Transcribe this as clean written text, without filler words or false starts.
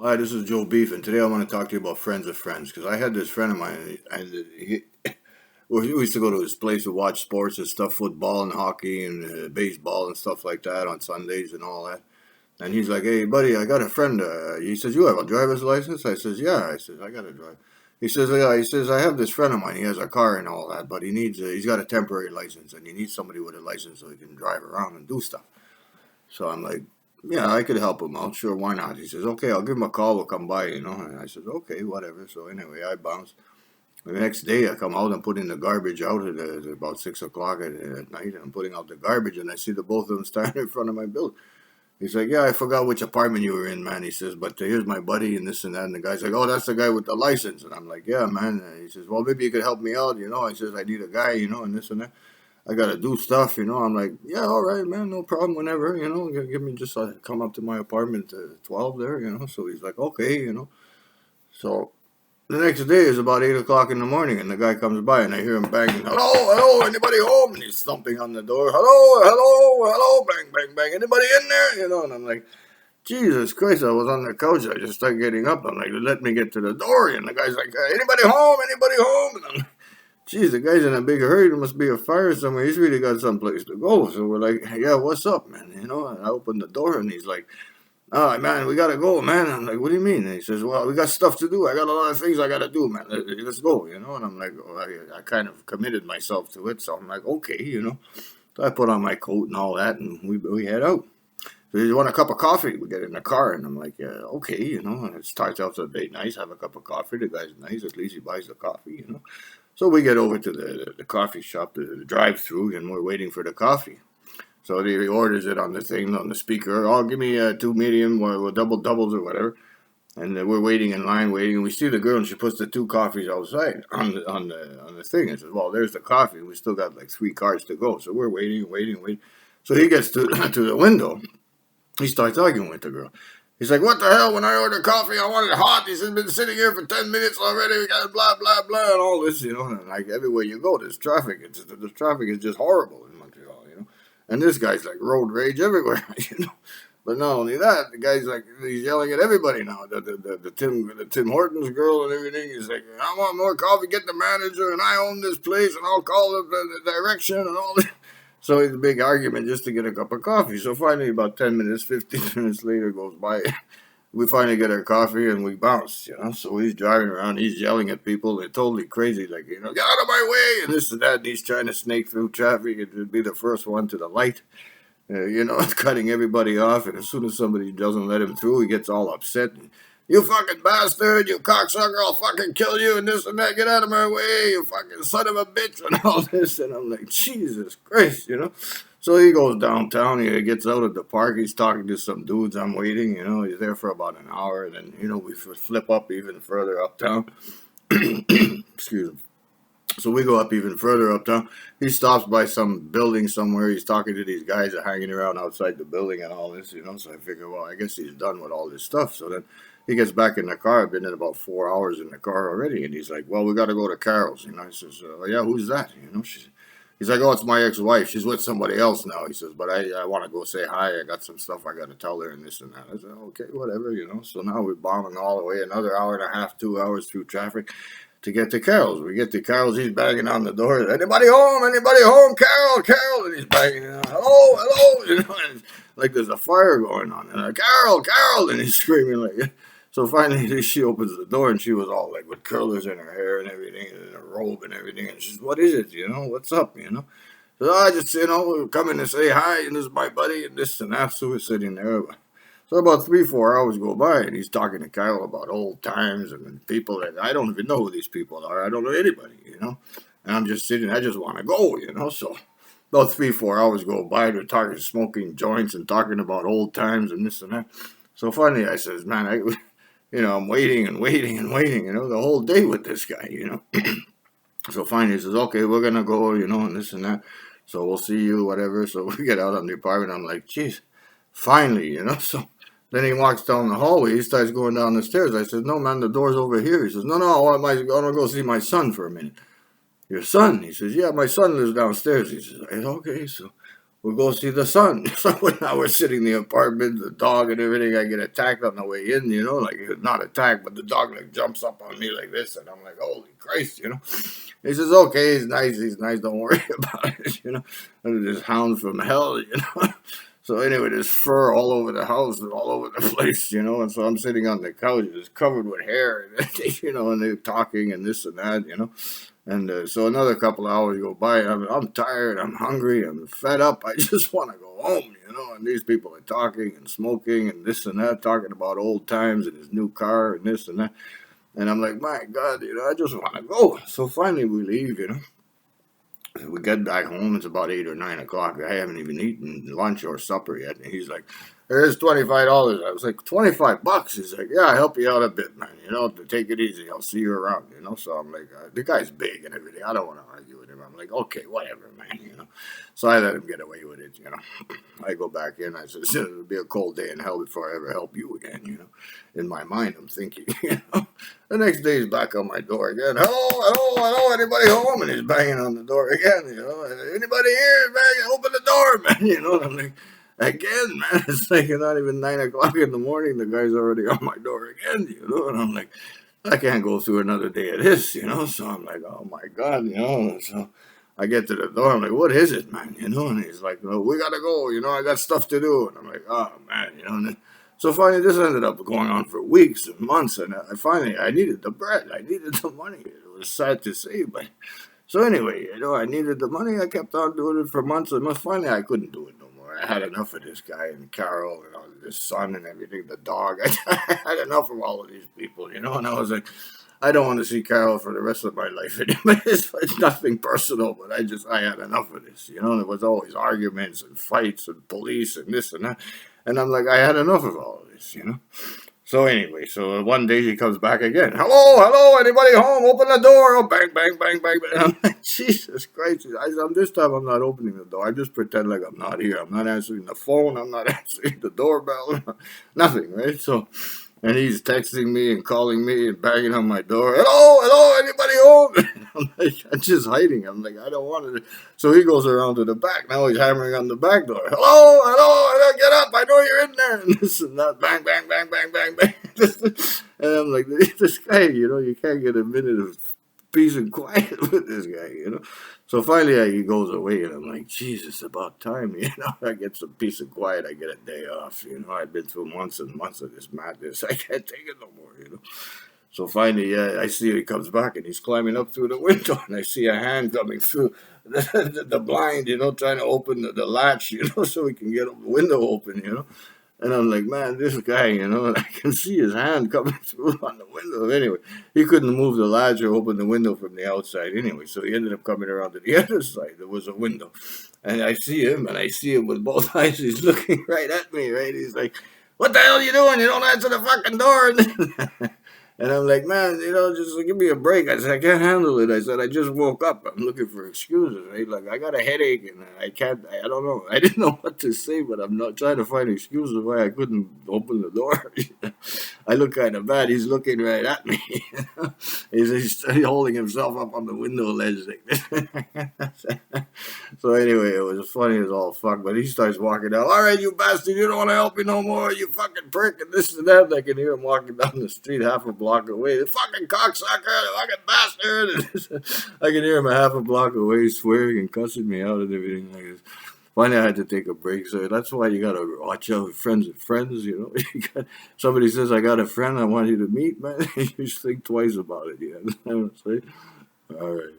Hi, this is Joe Beef, and today I want to talk to you about friends of friends. Because I had this friend of mine, and we used to go to his place to watch sports and stuff, football and hockey and baseball and stuff like that on Sundays and all that. And he's like, "Hey, buddy, I got a friend." He says, "You have a driver's license?" I says, "Yeah." I says, "I got a drive." He says, "Yeah." He says, "I have this friend of mine. He has a car and all that, but he's got a temporary license, and he needs somebody with a license so he can drive around and do stuff." So I'm like, yeah, I could help him out. Sure, why not? He says, okay, I'll give him a call. We'll come by, And I said, okay, whatever. So anyway, I bounced. The next day, I come out and putting the garbage out at about 6 o'clock at night. And I'm putting out the garbage, and I see the both of them standing in front of my building. He's like, yeah, I forgot which apartment you were in, man. He says, but here's my buddy and this and that. And the guy's like, oh, that's the guy with the license. And I'm like, yeah, man. And he says, well, maybe you could help me out. I says, I need a guy, and this and that. I gotta do stuff. I'm like, yeah, all right, man, no problem. Whenever, give me just come up to my apartment 12 there. So he's like, okay. So the next day is about 8 o'clock in the morning, and the guy comes by, and I hear him banging, hello, hello, anybody home? And he's thumping on the door, hello, hello, hello, bang, bang, bang, anybody in there? And I'm like, Jesus Christ, I was on the couch. I just started getting up. I'm like, let me get to the door. And the guy's like, anybody home? Anybody home? And I'm like, geez, the guy's in a big hurry. There must be a fire somewhere. He's really got someplace to go. So we're like, yeah, what's up, man? And I opened the door, and he's like, oh, man, we got to go, man. I'm like, what do you mean? And he says, well, we got stuff to do. I got a lot of things I got to do, man. Let's go. And I'm like, oh, I kind of committed myself to it. So I'm like, okay. So I put on my coat and all that, and we head out. So you want a cup of coffee? We get in the car, and I'm like, yeah, okay. And it starts out so day nice, have a cup of coffee. The guy's nice. At least he buys the coffee. So we get over to the coffee shop, the drive-through, and we're waiting for the coffee. So he orders it on the thing, on the speaker. Oh, give me two medium or double doubles or whatever. And we're waiting in line, waiting, and we see the girl, and she puts the two coffees outside on the thing, and says, "Well, there's the coffee. We still got like 3 cars to go." So we're waiting, waiting, waiting. So he gets to to the window. He starts arguing with the girl. He's like, what the hell? When I ordered coffee, I want it hot. He says, been sitting here for 10 minutes already. We got blah, blah, blah, and all this, And like everywhere you go, there's traffic. The traffic is just horrible in Montreal. And this guy's like road rage everywhere, But not only that, the guy's like, he's yelling at everybody now. The Tim Hortons girl and everything. He's like, I want more coffee. Get the manager, and I own this place, and I'll call the direction and all this. So it's a big argument just to get a cup of coffee. So finally, about 10 minutes, 15 minutes later goes by. We finally get our coffee and we bounce. So he's driving around, he's yelling at people. They're totally crazy, like, get out of my way, and this and that. And he's trying to snake through traffic and to be the first one to the light. Cutting everybody off. And as soon as somebody doesn't let him through, he gets all upset. You fucking bastard, you cocksucker, I'll fucking kill you, and this and that, get out of my way, you fucking son of a bitch, and all this. And I'm like, Jesus Christ. So he goes downtown, he gets out of the park, he's talking to some dudes, I'm waiting, he's there for about an hour, and then, we flip up even further uptown. Excuse me. So we go up even further uptown. He stops by some building somewhere. He's talking to these guys that are hanging around outside the building and all this, So I figure, well, I guess he's done with all this stuff. So then he gets back in the car. I've been in about 4 hours in the car already. And he's like, well, we got to go to Carol's. I says, yeah, who's that? He's like, oh, it's my ex-wife. She's with somebody else now. He says, but I want to go say hi. I got some stuff I got to tell her and this and that. I said, okay, whatever. So now we're bombing all the way another hour and a half, 2 hours through traffic to get to Carol's. We get to Carol's, he's banging on the door. Anybody home? Anybody home? Carol, Carol. And he's banging on. Hello, hello. And like there's a fire going on. And like, Carol, Carol. And he's screaming like, so finally she opens the door and she was all like with curlers in her hair and everything and in a robe and everything. And she's, what is it? What's up? So I just, coming to say hi. And this is my buddy and this and that. So we're sitting there. So about 3, 4 hours go by, and he's talking to Kyle about old times and people that I don't even know who these people are. I don't know anybody. And I'm just sitting. I just want to go. So about 3, 4 hours go by. They're talking, smoking joints, and talking about old times and this and that. So finally, I says, man, I'm waiting and waiting and waiting. The whole day with this guy. So finally, he says, okay, we're gonna go. And this and that. So we'll see you, whatever. So we get out on the apartment. I'm like, geez, finally. So. Then he walks down the hallway. He starts going down the stairs. I said, no, man, the door's over here. He says, no, I want to go see my son for a minute. Your son? He says, yeah, my son lives downstairs. He says, okay. So we'll go see the sun. So now we're sitting in the apartment, the dog and everything. I get attacked on the way in, like not attacked, but the dog like jumps up on me like this, and I'm like, holy Christ. He says, okay, he's nice, don't worry about it. And this hound from hell. So anyway, there's fur all over the house and all over the place. And so I'm sitting on the couch, it's covered with hair, and they're talking and this and that. And so another couple of hours go by. I'm tired. I'm hungry. I'm fed up. I just want to go home. And these people are talking and smoking and this and that, talking about old times and his new car and this and that. And I'm like, my God, I just want to go. So finally we leave. We get back home. It's about 8 or 9 o'clock. I haven't even eaten lunch or supper yet. And he's like, "Here's $25." I was like, $25? He's like, "Yeah, I'll help you out a bit, man. To take it easy. I'll see you around." So I'm like, the guy's big and everything. I don't want to argue with him. I'm like, okay, whatever, man. So I let him get away with it. I go back in. I said, it'll be a cold day in hell before I ever help you again. In my mind, I'm thinking. The next day he's back on my door again. Hello, hello, hello, anybody home? And he's banging on the door again. Anybody here? Bang, open the door, man. And I'm like, again, man, it's like not even 9 o'clock in the morning. The guy's already on my door again. And I'm like, I can't go through another day of this. So I'm like, oh my God. So I get to the door. I'm like, what is it, man? And he's like, no, we gotta go. I got stuff to do. And I'm like, oh man. And so finally, this ended up going on for weeks and months. And I needed the bread. I needed the money. It was sad to say, but so anyway, I needed the money. I kept on doing it for months and months. Finally, I couldn't do it no more. I had enough of this guy and Carol and his son and everything, the dog. I had enough of all of these people, And I was like, I don't want to see Carol for the rest of my life anymore. It's nothing personal, but I had enough of this. It was always arguments and fights and police and this and that. And I'm like, I had enough of all of this. So anyway, so one day he comes back again. Hello, hello, anybody home? Open the door. Oh, bang, bang, bang, bang, bang. I'm like, Jesus Christ. This time I'm not opening the door. I just pretend like I'm not here. I'm not answering the phone. I'm not answering the doorbell. Nothing, right? So, and he's texting me and calling me and banging on my door. Hello, hello, anybody home? I'm just hiding. I'm like, I don't want it. So he goes around to the back. Now he's hammering on the back door. Hello, hello, get up. I know you're in there. And this and that. Bang, bang, bang, bang, bang, bang. And I'm like, this guy, you can't get a minute of peace and quiet with this guy. So finally he goes away and I'm like, Jesus, about time, I get some peace and quiet. I get a day off. I've been through months and months of this madness. I can't take it no more, So finally, I see he comes back and he's climbing up through the window and I see a hand coming through the blind, trying to open the latch, so we can get the window open, And I'm like, man, this guy, and I can see his hand coming through on the window. Anyway, he couldn't move the latch or open the window from the outside anyway. So he ended up coming around to the other side. There was a window. And I see him with both eyes. He's looking right at me, right? He's like, what the hell are you doing? You don't answer the fucking door. And I'm like, man, just give me a break. I said, I can't handle it. I said, I just woke up. I'm looking for excuses, right? Like, I got a headache and I don't know. I didn't know what to say, but I'm not trying to find excuses why I couldn't open the door. I look kind of bad. He's looking right at me. He's holding himself up on the window ledge like this. So anyway, it was funny as all fuck, but he starts walking down. All right, you bastard, you don't want to help me no more, you fucking prick, and this and that. And I can hear him walking down the street half a block away. The fucking cocksucker, the fucking bastard. I can hear him a half a block away swearing and cussing me out and everything like this. Finally, I had to take a break. So that's why you got to watch out with friends and friends, Somebody says, I got a friend I want you to meet, man. You think twice about it, All right.